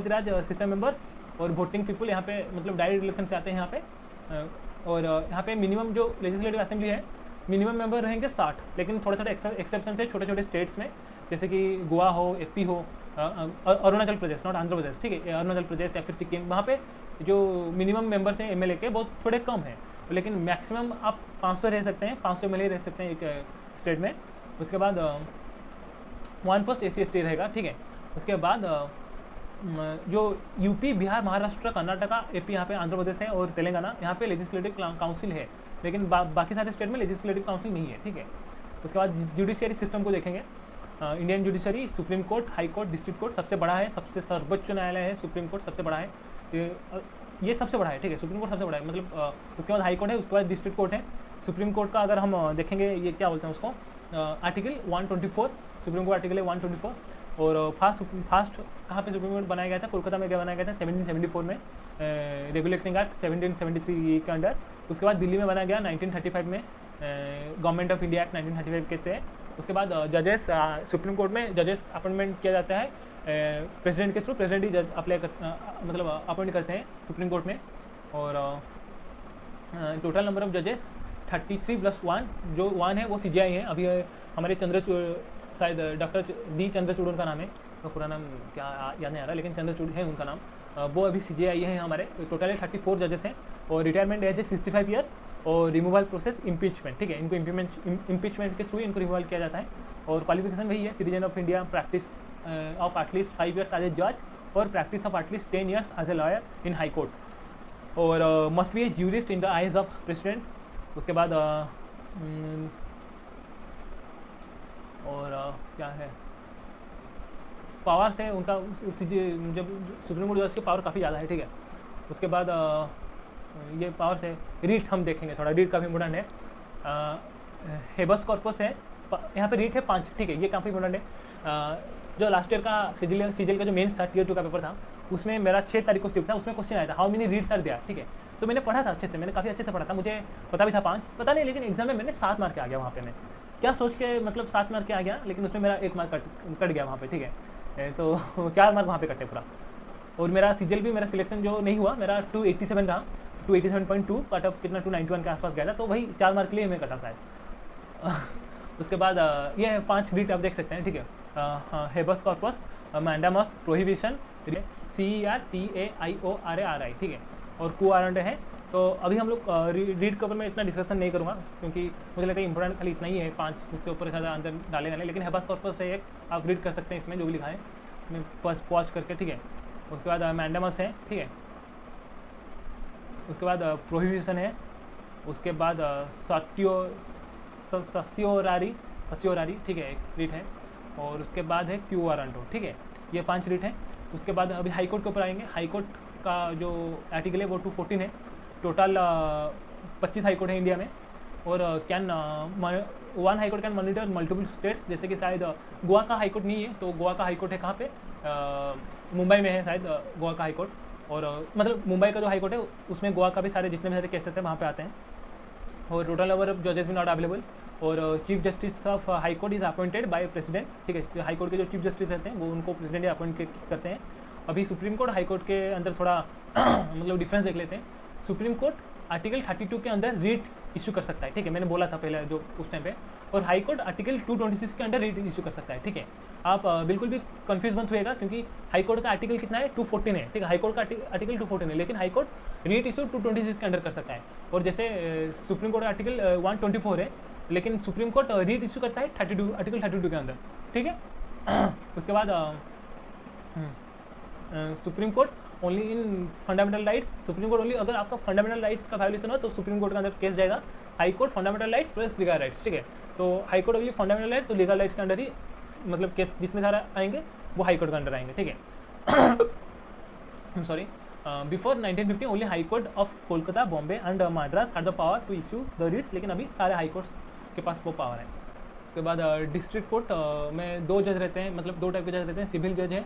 राज सिस्टम मेंबर्स और वोटिंग पीपल यहाँ पे मतलब डायरेक्ट इलेक्शन से आते हैं यहाँ पे। और यहाँ पे मिनिमम जो लेजिस्लेटिव असेंबली है मिनिमम मेंबर रहेंगे 60, लेकिन थोड़े थोड़े एक्सेप्शन है छोटे छोटे स्टेट्स में, जैसे कि गोवा हो, AP हो, अरुणाचल प्रदेश, नॉट आंध्र प्रदेश, ठीक है, अरुणाचल प्रदेश या फिर सिक्किम, वहाँ पे जो मिनिमम मेंबर्स हैं MLA के बहुत थोड़े कम हैं, लेकिन मैक्सिमम आप 500 रह सकते हैं, 500 MLA रह सकते हैं एक स्टेट में। उसके बाद 1 पोस्ट SC ST रहेगा, ठीक है। उसके बाद जो UP, बिहार, महाराष्ट्र, कर्नाटका, AP, यहाँ पे आंध्र प्रदेश है और तेलंगाना, यहाँ पे लेजिस्लेटिव काउंसिल है, लेकिन बाकी सारे स्टेट में लेजिस्लेटिव काउंसिल नहीं है, ठीक है। उसके बाद जुडिशियरी सिस्टम को देखेंगे, Indian judiciary, supreme court, high court, district court सबसे बड़ा है, सबसे सर्वोच्च न्यायालय है सुप्रीम कोर्ट, सबसे बड़ा है, ये सबसे बड़ा है, ठीक है, सुप्रीम कोर्ट सबसे बड़ा है, मतलब उसके बाद हाई कोर्ट है, उसके बाद डिस्ट्रिक्ट कोर्ट है। सुप्रीम कोर्ट का अगर हम देखेंगे, ये क्या बोलते हैं उसको, आर्टिकल 124, सुप्रीम कोर्ट आर्टिकल है 124। और फास्ट कहाँ पे सुप्रीम कोर्ट बनाया गया था? कोलकाता में बनाया गया था 1774 में, रेगुलेटिंग एक्ट 1773 के अंडर। उसके बाद दिल्ली में बनाया गया 1935 में, गवर्नमेंट ऑफ इंडिया एक्ट 1935 कहते हैं। उसके बाद जजेस, सुप्रीम कोर्ट में जजेस अपॉइंटमेंट किया जाता है प्रेसिडेंट के थ्रू, प्रेसिडेंट ही जज अप्लाई मतलब अपॉइंट करते हैं सुप्रीम कोर्ट में। और टोटल नंबर ऑफ जजेस 33 + 1, जो 1 है वो CJI है। अभी हमारे शायद डॉक्टर D चंद्रचूड़ उनका नाम है, तो पूरा नाम क्या याद नहीं आ रहा, लेकिन चंद्रचूड़ है उनका नाम, वो अभी CJI है हमारे। टोटल 34 जजेस हैं और रिटायरमेंट एज है 65 ईयर्स। और रिमूवल प्रोसेस इम्पीचमेंट, ठीक है, इनको इम्पीचमेंट के थ्रू इनको रिमूवल किया जाता है। और क्वालिफिकेशन वही है, citizen of India, practice of at least 5 years as a जज or practice of at least 10 years as a lawyer in high court. और must be a jurist in the eyes of president. उसके बाद क्या है, पावर्स है उनका, जब सुप्रीम कोर्ट जज के पावर काफ़ी ज़्यादा है, ठीक है। उसके बाद ये पावर्स है, रीट हम देखेंगे थोड़ा, रीट काफ़ी इंपॉर्टेंट है। हेबस कॉर्पस है, यहाँ पे रीट है 5, ठीक है, ये काफ़ी इंपॉर्टेंट है। जो लास्ट ईयर का सीजीएल का जो मेंस था, Tier 2 का पेपर था, उसमें मेरा 6 तारीख को शिफ्ट था, उसमें क्वेश्चन आया था how many writs are there, ठीक है। तो मैंने पढ़ा था अच्छे से, मैंने काफ़ी अच्छे से पढ़ा था, मुझे पता भी था 5, पता नहीं, लेकिन एग्जाम में मैंने 7 मार्क के आ गया वहाँ पे, मैं क्या सोच के मतलब 7 मार्क के आ गया, लेकिन उसमें मेरा 1 मार्क कट गया वहाँ पे, ठीक है। तो 4 मार्क वहाँ पे कटे पूरा। और मेरा सीजीएल भी, मेरा सिलेक्शन जो नहीं हुआ, मेरा 287 रहा, 287.2 कट ऑफ कितना 291 के आसपास गया था, तो वही 4 मार्क के लिए मैं कटा शायद। उसके बाद ये 5 रीट आप देख सकते हैं, ठीक है। Habeas corpus, mandamus, prohibition, CERTAIORARI, ठीक है। और क्यू वारंट है। तो अभी हम लोग रीड के ऊपर मैं इतना डिस्कशन नहीं करूँगा, क्योंकि मुझे लगता है इंपॉर्टेंट खाली इतना ही है, 5 उसके ऊपर ज़्यादा अंदर डाले जाने, लेकिन हेबस कॉर्पस से एक आप रीड कर सकते हैं, इसमें जो भी लिखा है मैं पॉज करके, ठीक है। उसके बाद मैंडामस है, ठीक है। उसके बाद प्रोहिबिशन है। उसके बाद सस्योरारी, ठीक है, एक रीट है। और उसके बाद है क्यू वारंटो, ठीक है, ये 5 रीट हैं। उसके बाद अभी हाई कोर्ट के ऊपर आएंगे। हाई कोर्ट का जो आर्टिकल है वो 214 है। टोटल 25 हाई कोर्ट है इंडिया में। और one high court can monitor multiple states, जैसे कि शायद गोवा का हाई कोर्ट नहीं है, तो गोवा का हाई कोर्ट है कहाँ पे, मुंबई में है शायद गोवा का हाई कोर्ट। और मतलब मुंबई का जो हाई कोर्ट है उसमें गोवा का भी सारे जितने भी सारे केसेस हैं वहाँ पे आते हैं। और टोटल नंबर ऑफ जजेस भी नॉट अवेलेबल। और chief justice of high court is appointed by president, ठीक है। हाई कोर्ट के जो चीफ जस्टिस रहते हैं वो उनको प्रेसिडेंट ही अपॉइंट करते हैं। अभी सुप्रीम कोर्ट हाई कोर्ट के अंदर थोड़ा मतलब डिफरेंस देख लेते हैं। सुप्रीम कोर्ट आर्टिकल 32 के अंदर रीट इशू कर सकता है, ठीक है, मैंने बोला था पहले जो उस टाइम पे, और हाई कोर्ट आर्टिकल 226 के अंडर रीट इशू कर सकता है, ठीक है। आप बिल्कुल भी कंफ्यूज मत होएगा, क्योंकि हाई कोर्ट का आर्टिकल कितना है, 214 है, ठीक है, हाई कोर्ट का आर्टिकल 214 है, लेकिन हाई कोर्ट रीट इशू 226 के अंडर कर सकता है। और जैसे सुप्रीम कोर्ट का आर्टिकल 124 है, लेकिन सुप्रीम कोर्ट रीट इशू करता है 32 आर्टिकल 32 के अंदर, ठीक है। उसके बाद supreme court only in fundamental rights, supreme court only अगर आपका फंडामेंटल राइट्स का वायलेशन हो तो सुप्रीम कोर्ट के अंदर केस जाएगा। High court fundamental rights plus legal rights, ठीक है, तो high court only fundamental rights और लीगल राइट्स के अंदर ही मतलब केस जितने सारे आएंगे वो हाई कोर्ट के अंदर आएंगे, ठीक है। Sorry, before 1950 only high court of Kolkata, Bombay and Madras had the power to issue the writs, लेकिन अभी सारे हाई कोर्ट्स के पास वो पावर है। उसके बाद डिस्ट्रिक्ट कोर्ट में 2 जज रहते हैं, मतलब 2 टाइप के जज रहते हैं, सिविल जज है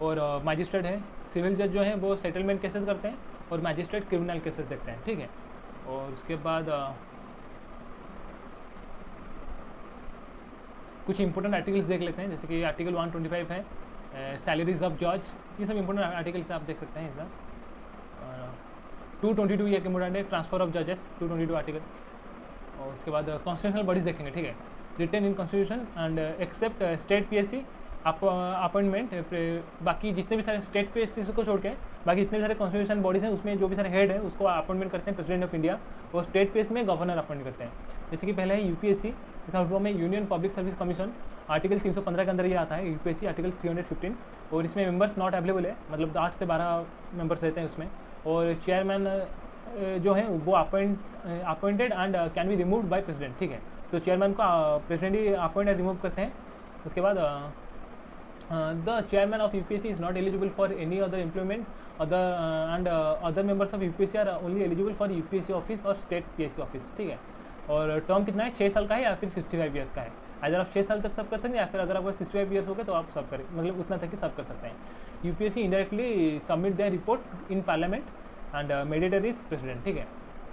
और मैजिस्ट्रेट है। सिविल जज जो है वो सेटलमेंट केसेस करते हैं और मैजिस्ट्रेट क्रिमिनल केसेस देखते हैं, ठीक है। और उसके बाद कुछ इंपॉर्टेंट आर्टिकल्स देख लेते हैं, जैसे कि आर्टिकल 125 है, सैलरीज ऑफ जज, ये सब इंपॉर्टेंट आर्टिकल्स आप देख सकते हैं इसका। 222 ये इंपॉर्टेंट है, ट्रांसफर ऑफ जजेस, 222 आर्टिकल। और उसके बाद कॉन्स्टिट्यूशनल बॉडीज देखेंगे, ठीक है, written in constitution and except state PSC appointment, बाकी जितने भी सारे स्टेट पीएससी को छोड़ के बाकी जितने भी सारे कॉन्स्टिट्यूशन बॉडीज हैं उसमें जो भी सारे हेड है उसको अपॉइंटमेंट करते हैं प्रेसिडेंट ऑफ इंडिया, और स्टेट पीएससी में गवर्नर अपॉइंट करते हैं। जैसे कि पहले है यूपीएससी, इसका में union public service commission, article 315 के अंदर ये आता है यूपीएससी, आर्टिकल 315, और इसमें मेंबर्स नॉट अवेलेबल है, मतलब 8 से 12 मेंबर्स रहते हैं उसमें, और चेयरमैन जो है वो appointed and can be removed by president, ठीक है, तो चेयरमैन को प्रेसिडेंट ही अपॉइंट एंड रिमूव करते हैं। उसके बाद the chairman of UPSC is not eligible for any other employment, other members of UPSC are only eligible for UPSC office और state PSC office, ठीक है। और टर्म कितना है, 6 साल का है या फिर 65 ईयर्स का है। अगर आप 6 साल तक सर्व करते हैं या फिर अगर आपको 65 ईयर्स हो गए तो आप सर्व करें, मतलब उतना तक ही सर्व कर सकते हैं। UPSC indirectly submit there report in parliament and mediator is president, ठीक है।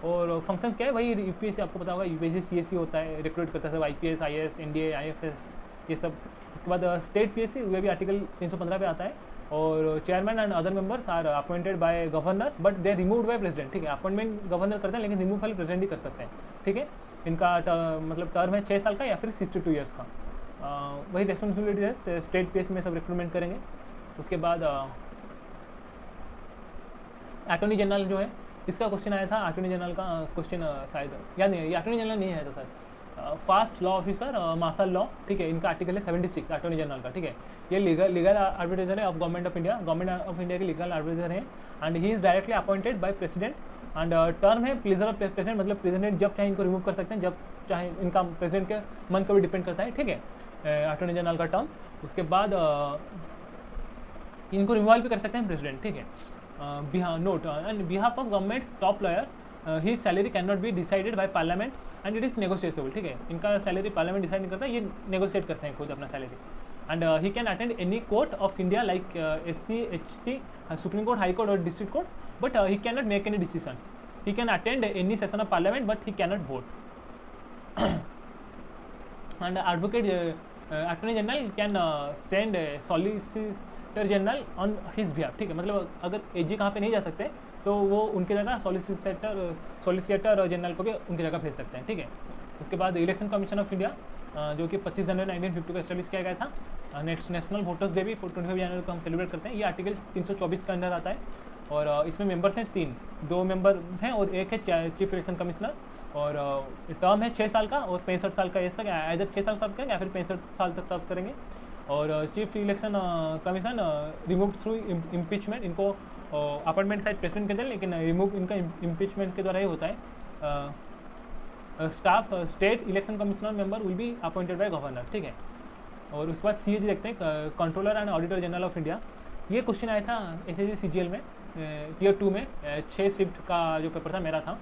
और फंक्शंस क्या है, वही यूपीएससी आपको पता होगा, यूपीएससी सीएससी होता है, रिक्रूट करता है सब आईपीएस, आईएएस, एनडीए, आईएफएस, ये सब। इसके बाद स्टेट पीएससी वे भी आर्टिकल 315 पे आता है, और chairman and other members are appointed by governor but they removed by president, ठीक है, अपॉइंटमेंट गवर्नर करते हैं लेकिन रिमूव खाली प्रेसिडेंट ही कर सकते हैं, ठीक है। इनका मतलब टर्म है 6 साल का या फिर 62 ईयर्स का। वही रेस्पॉन्सिबिलिटी है, स्टेट पीएससी में सब रिक्रूटमेंट करेंगे। उसके बाद अटॉर्नी जनरल जो है, इसका क्वेश्चन आया था, अटॉर्नी जनरल का क्वेश्चन शायद याद नहीं है, ये अटॉर्नी जनरल नहीं है तो sir first law officer marshal law, ठीक है, इनका आर्टिकल है 76 अटॉर्नी जनरल का, ठीक है। ये लीगल आर्बिट्रेटर है ऑफ गवर्नमेंट ऑफ इंडिया के लीगल आर्बिट्रेटर हैं, and he is directly appointed by president, and term है प्लीजर ऑफ प्रेसिडेंट, मतलब प्रेसिडेंट जब चाहे इनको रिमूव कर सकते हैं, जब चाहे, इनका प्रेसिडेंट के मन पर भी डिपेंड करता है, ठीक है, अटॉर्नी जनरल का टर्म। उसके बाद इनको रिमूवल भी कर सकते हैं प्रेसिडेंट, ठीक है। Note and behalf of governments top lawyer he salary can not be decided by parliament and it is negotiable, ठीक है, इनका सैलरी पार्लियामेंट डिसाइड नहीं करता, ये नेगोशिएट करते हैं खुद अपना salary. And he can attend any court of India like SC, HC, supreme court, high court और district court, but he can not make any decisions. He can attend any session of parliament but he can not vote. And advocate attorney general can send solicitor general on his behalf, ठीक है, मतलब अगर AG कहाँ पे नहीं जा सकते तो वो उनकी जगह सॉलिसिटर जनरल को भी उनकी जगह भेज सकते हैं, ठीक है। उसके बाद इलेक्शन कमीशन ऑफ इंडिया, जो कि 25 जनवरी 1950 को एस्टेब्लिश किया गया था। नेशनल वोटर्स डे भी 25 जनवरी को हम सेलिब्रेट करते हैं। ये आर्टिकल 324 के अंदर आता है, और इसमें मेंबर्स हैं 3, 2 मेंबर हैं और एक है चीफ इलेक्शन कमिश्नर, और टर्म है 6 साल का और 65 साल का एज तक, इधर 6 साल सर्व करेंगे या फिर 65 साल तक सर्व करेंगे। और chief election commission remove through impeachment, इनको अपॉइंटमेंट साइड प्रेसिडेंट के अंदर, लेकिन रिमूव इनका इम्पीचमेंट के द्वारा ही होता है। Staff state election commissioner member will be appointed by governor, ठीक है। और उसके बाद CAG देखते हैं, controller and auditor general of India. ये क्वेश्चन आया था SSC CGL में Tier 2 में, 6 शिफ्ट का जो पेपर था मेरा था,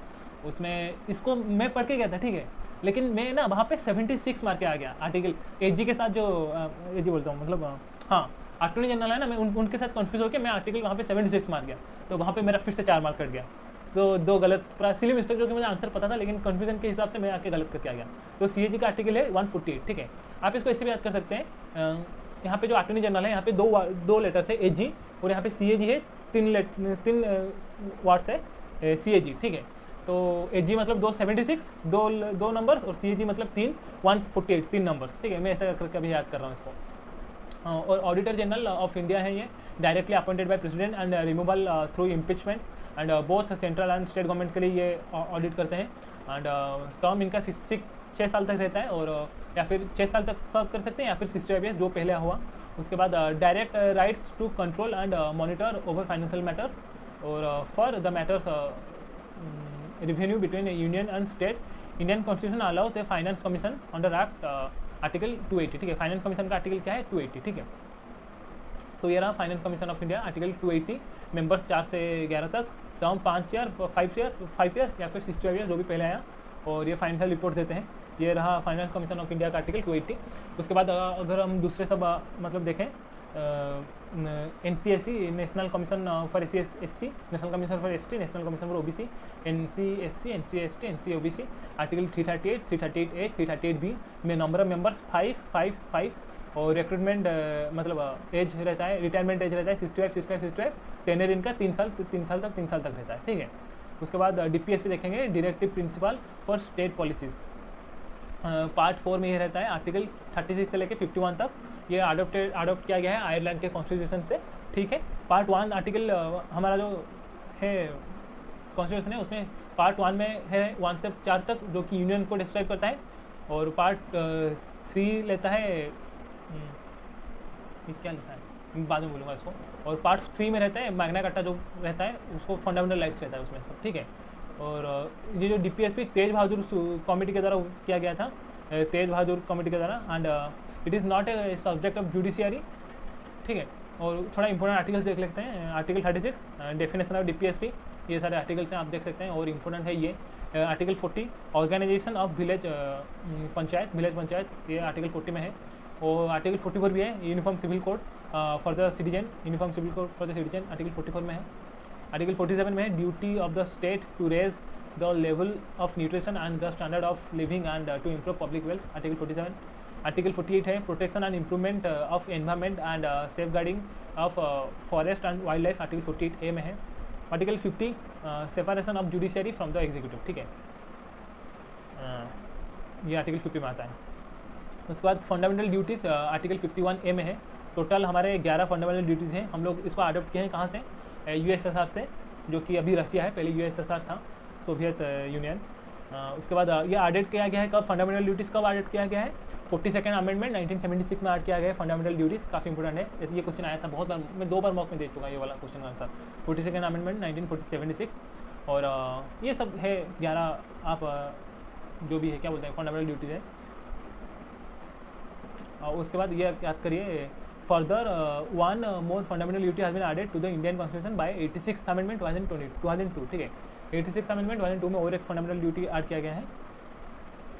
उसमें इसको मैं पढ़ के गया था, ठीक है, लेकिन मैं ना वहाँ पे 76 मार के आ गया आर्टिकल AG के साथ, जो AG बोलता हूँ मतलब हाँ अटॉर्नी जनरल है ना, मैं उनके साथ कन्फ्यूज होकर मैं आर्टिकल वहाँ पे 76 मार गया, तो वहाँ पे मेरा फिर से 4 मार्क कट गया, तो 2 गलत, पूरा सिली मिस्टेक, जो कि मुझे आंसर पता था लेकिन कन्फ्यूजन के हिसाब से मैं आके गलत करके आ गया। तो CAG का आर्टिकल है 148, ठीक है, आप इसको ऐसे भी याद कर सकते हैं। यहाँ पे जो अटॉर्नी जनरल है, यहाँ पे 2 लेटर्स है AG, और यहाँ पे CAG है 3 वर्ड्स है, CAG, ठीक है। तो AG मतलब 276, दो नंबर्स, और CAG मतलब 148, 3 नंबर्स, ठीक है। मैं ऐसा करके अभी याद कर रहा हूँ इसको। और ऑडिटर जनरल ऑफ इंडिया है ये, directly appointed by president and removal through impeachment, and both central and state government के लिए ये ऑडिट करते हैं। एंड टर्म इनका 6 साल तक रहता है, और या फिर 6 साल तक सर्व कर सकते हैं, या फिर 65 ईयर्स जो पहले हुआ। उसके बाद direct rights to control and monitor over financial matters, और for the matters revenue between a union and state. Indian constitution allows a finance commission under act article 280, ठीक है। फाइनेंस कमीशन का आर्टिकल क्या है? 280, ठीक है। तो ये रहा finance commission of India, article 280, members 4 से 11 तक, टर्म 5 ईयर, 5 ईयर्स या फिर 65 ईयर्स जो भी पहले आया, और ये फाइनेंशियल रिपोर्ट देते हैं। ये रहा फाइनेंस कमीशन ऑफ इंडिया का आर्टिकल 280। उसके बाद अगर हम दूसरे सब मतलब देखें, NCSC, national commission for SC, national commission for ST, national commission for OBC, NCSC, NCST, NCOBC, article 338, 338A, 338B में नंबर ऑफ मेंबर्स 5, और रिक्रूटमेंट मतलब एज रहता है, रिटायरमेंट एज रहता है 65, टेनर इनका 3 साल तक रहता है, ठीक है। उसके बाद DPSP देखेंगे, directive principle for state policies, part 4 में ये रहता है, आर्टिकल 36 से लेकर 51 तक। ये अडोप्ट किया गया है आयरलैंड के कॉन्स्टिट्यूशन से, ठीक है। पार्ट 1 आर्टिकल हमारा जो है कॉन्स्टिट्यूशन है, उसमें पार्ट 1 में है 1 से 4 तक, जो कि यूनियन को डिस्क्राइब करता है, और पार्ट 3 लेता है, ये क्या लिखा है बाद में बोलूँगा इसको, और पार्ट 3 में रहता है मैग्ना कार्टा जो रहता है, उसको फंडामेंटल राइट्स रहता है उसमें सब, ठीक है। और ये जो DPSP तेज बहादुर कमेटी के द्वारा किया गया था, तेज बहादुर कमेटी के द्वारा, and it is not a subject of judiciary, ठीक है। और थोड़ा इंपॉर्टेंट आर्टिकल्स देख लेते हैं। आर्टिकल 36, डेफिनेशन ऑफ DPSP, ये सारे आर्टिकल्स हैं, आप देख सकते हैं, और इम्पोर्टेंट है ये। Article 40, organisation of village panchayat, ये आर्टिकल 40 में है। और आर्टिकल 44 भी है, uniform civil code for the citizen, article 44 में है। आर्टिकल 47 में है, duty of the state to raise the level of nutrition and the standard of living and to improve public wealth, article 47। Article 48 है, protection and improvement of environment and safeguarding of forest and wildlife, article 48A में है। Article 50, separation of judiciary from the executive, ठीक है, ये article 50 में आता है। उसके बाद फंडामेंटल ड्यूटीज़ आर्टिकल 51A में है। टोटल हमारे 11 फंडामेंटल ड्यूटीज़ हैं। हम लोग इसको अडॉप्ट किए हैं कहाँ से? USSR से, जो कि अभी रसिया है, पहले USSR था, सोवियत यूनियन। उसके बाद ये एडेड किया गया है कब? फंडामेंटल ड्यूटीज़ कब एडेड किया गया है? 42nd अमेंडमेंट 1976 में ऐड किया गया है फंडामेंटल ड्यूटीज़। काफ़ी इंपॉर्टेंट है, जैसे ये क्वेश्चन आया था बहुत बार, मैं 2 बार मॉक में दे चुका ये वाला क्वेश्चन का आंसर। 42nd अमेंडमेंट 1976, और ये सब है 11 आप जो भी है क्या बोलते हैं फंडामेंटल ड्यूटीज़ है। उसके बाद ये याद करिए, further 1 more fundamental duty has been added to the Indian constitution by 86th amendment 2002, ठीक है। 86th अमेंडमेंट 2002 में और एक फंडामेंटल ड्यूटी ऐड किया गया है।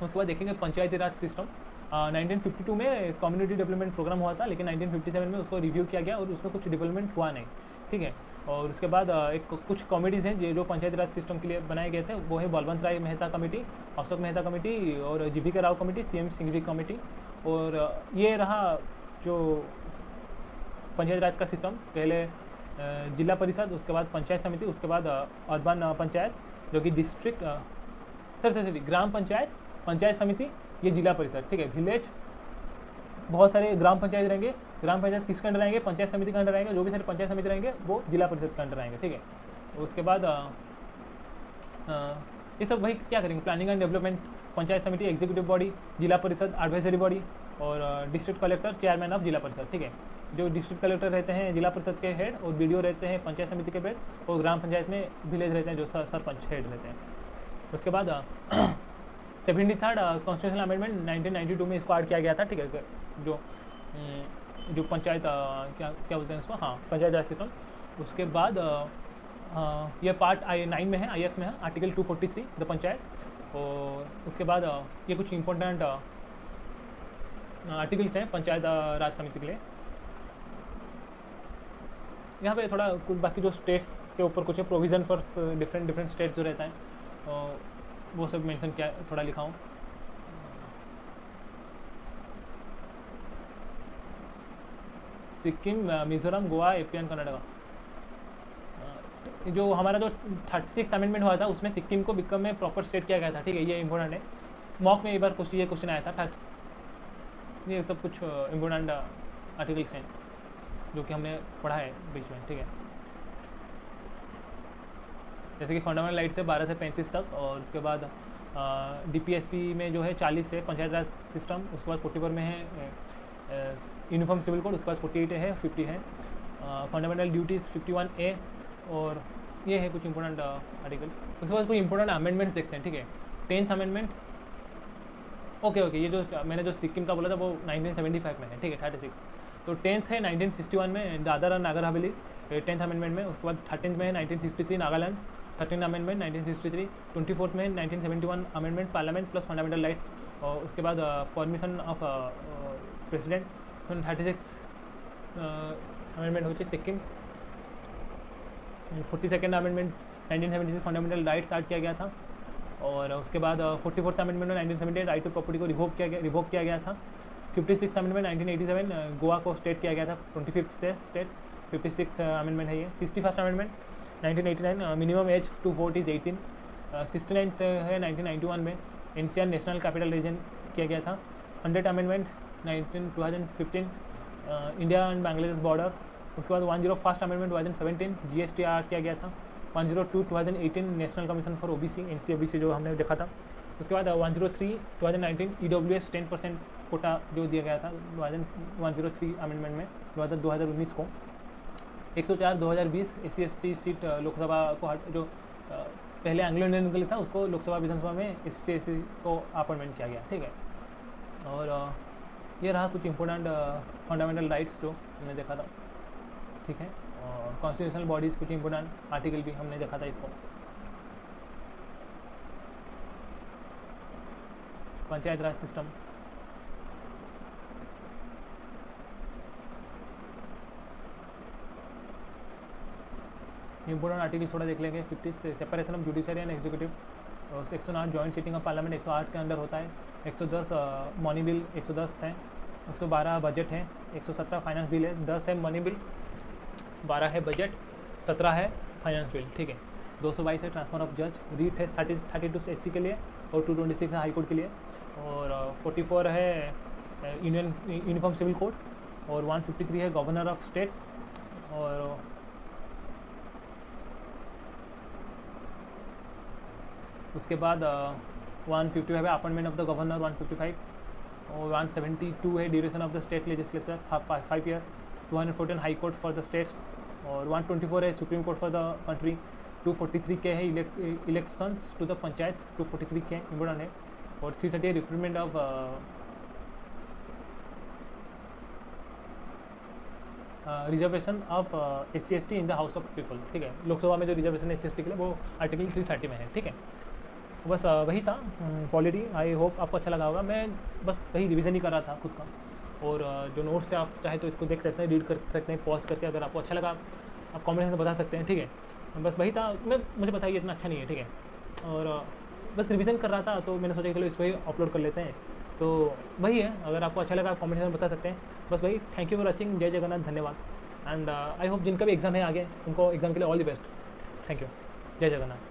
उसके बाद देखेंगे पंचायती राज सिस्टम। 1952 में कम्युनिटी डेवलपमेंट प्रोग्राम हुआ था, लेकिन 1957 में उसको रिव्यू किया गया और उसमें कुछ डेवलपमेंट हुआ नहीं, ठीक है। और उसके बाद कुछ कमेटीज़ हैं जो पंचायती राज सिस्टम के लिए बनाए गए थे, वो है बलवंत राय मेहता कमेटी, अशोक मेहता कमेटी, और GV Rao committee, CM Singhvi committee. और ये रहा जो पंचायत राज का सिस्टम, पहले जिला परिषद, उसके बाद पंचायत समिति, उसके बाद अर्बन पंचायत जो कि डिस्ट्रिक्ट ग्राम पंचायत, पंचायत समिति, ये जिला परिषद, ठीक है। विलेज, बहुत सारे ग्राम पंचायत रहेंगे। ग्राम पंचायत किसके अंडर आएंगे? पंचायत समिति के अंडर आएंगे। जो भी सारे पंचायत समिति रहेंगे वो जिला परिषद के अंडर आएंगे, ठीक है। उसके बाद ये सब वही क्या करेंगे, प्लानिंग एंड डेवलपमेंट, पंचायत समिति एग्जीक्यूटिव बॉडी, जिला परिषद एडवाइजरी बॉडी, और डिस्ट्रिक्ट कलेक्टर चेयरमैन ऑफ जिला परिषद, ठीक है। जो डिस्ट्रिक्ट कलेक्टर रहते हैं जिला परिषद के हेड, और BDO रहते हैं पंचायत समिति के हेड, और ग्राम पंचायत में विलेज रहते हैं जो सरपंच हेड रहते हैं। उसके बाद 73rd कॉन्स्टिट्यूशनल अमेंडमेंट 1992 में इसको ऐड किया गया था, ठीक है। जो पंचायत क्या बोलते हैं इसको, हाँ, पंचायत राज सिस्टम। उसके बाद ये पार्ट 9 में है, IX में है, आर्टिकल 243 द पंचायत। और उसके बाद ये कुछ इंपॉर्टेंट आर्टिकल्स हैं पंचायत राज समिति के लिए। यहाँ पे थोड़ा कुछ बाकी जो स्टेट्स के ऊपर कुछ है, प्रोविज़न फॉर डिफरेंट स्टेट्स जो रहता है, वो सब मेंशन क्या थोड़ा लिखा हूँ। सिक्किम, मिजोरम, गोवा, AP एंड कर्नाटका, जो हमारा जो 36 अमेंडमेंट हुआ था उसमें सिक्किम को बिकम में प्रॉपर स्टेट किया गया था, ठीक है, ये इंपॉर्टेंट है। मॉक में एक बार ये क्वेश्चन आया था। ये सब कुछ इम्पोर्टेंट आर्टिकल्स हैं जो कि हमने पढ़ा है बीच में, ठीक है। जैसे कि फंडामेंटल राइट से 12 से 35 तक, और उसके बाद DPSP में जो है 40 से पंचायत राज सिस्टम, उसके बाद 44 में है यूनिफॉर्म सिविल कोड, उसके बाद 48 है, 50 है फंडामेंटल ड्यूटीज़ 51A, और ये है कुछ इंपॉर्टेंट आर्टिकल्स। उसके बाद कोई इंपॉर्टेंट अमेंडमेंट्स देखते हैं, ठीक है। 10th अमेंडमेंट, ओके, ये जो मैंने जो सिक्किम का बोला था वो 1975 में है, ठीक है, 36। तो 10th है 1961 में दादर और नागर हवेली 10th अमेंडमेंट में। उसके बाद 13th में है 1963 नागालैंड 13th अमेंडमेंट 1963। 24th में 1971 amendment parliament plus fundamental rights, और उसके बाद परमिशन ऑफ प्रेसिडेंट 36 अमेंडमेंट होती है Sikkim. 42nd amendment 1976 fundamental rights add किया गया था, और उसके बाद 44th अमेंडमेंट में 1978 राइट टू प्रॉपर्टी को रिवोक किया गया था। 56th अमेंडमेंट 1987 गोवा को स्टेट किया गया था, 25th से स्टेट 56th अमेंडमेंट है ये। 61st amendment 1989 minimum age to vote is 18। 69th है 1991 में NCR नेशनल कैपिटल रीजन किया गया था। 100th amendment 2015 India and Bangladesh border. उसके बाद 101st अमेंडमेंट 2017 GST ऐड किया गया था। 102 2018 national commission for OBC NC-OBC जो हमने देखा था। उसके बाद 103 2019 EWS 10% कोटा जो दिया गया था 103 अमेंडमेंट में 2019 को। 104 2020 SC/ST सीट लोकसभा को जो पहले एंग्लो इंडियन के लिए था उसको लोकसभा विधानसभा में SC/ST को अपॉइंटमेंट किया गया, ठीक है। और ये रहा कुछ इंपॉर्टेंट फंडामेंटल राइट्स जो हमने देखा था, ठीक है। और कॉन्स्टिट्यूशनल बॉडीज़ कुछ इंपॉर्टेंट आर्टिकल भी हमने देखा था इसको। Panchayat raj system, important article थोड़ा देख लेंगे। 50 separation of judiciary and executive, 108 joint sitting of parliament 108 के अंदर होता है। 110 मनी बिल 110 है। 112 बजट है। 117 फाइनेंस बिल है। 10 है मनी बिल, 12 है बजट, 17 है फाइनेंस बिल, ठीक है। 222 है ट्रांसफर ऑफ जज, रीट है 32 SC के लिए और 226 है हाई कोर्ट के लिए, और 44 है यूनिफॉर्म सिविल कोड, और 153 है गवर्नर ऑफ स्टेट्स, और उसके बाद 155 है अपॉइंटमेंट ऑफ द गवर्नर 155, और 172 है duration of the state legislature 5 year. 214 high court for the states, और 124 है supreme court for the country. 243 के है इलेक्शंस टू द पंचायत, 243 के इम्पोर्टेंट है। और 330 है recruitment of reservation of SC/ST in the house of people, ठीक है। लोकसभा में जो रिजर्वेशन SC/ST के लिए वो आर्टिकल 330 में है, ठीक है। बस वही था पॉलिटी। आई होप आपको अच्छा लगा होगा। मैं बस वही रिवीजन ही कर रहा था खुद का, और जो नोट्स है आप चाहे तो इसको देख सकते हैं, रीड कर सकते हैं पॉज करके। अगर आपको अच्छा लगा आप कमेंट से बता सकते हैं, ठीक है। बस वही था। मुझे बताइए इतना अच्छा नहीं है, ठीक है। और बस रिवीजन कर रहा था तो मैंने सोचा कि चलो इसको ही अपलोड कर लेते हैं। तो वही है, अगर आपको अच्छा लगा आप कमेंट में बता सकते हैं। बस वही, थैंक यू फॉर वॉचिंग। जय जगन्नाथ, धन्यवाद। एंड आई होप जिनका भी एग्ज़ाम है आगे उनको एग्ज़ाम के लिए all the best. Thank you. जय जगन्नाथ।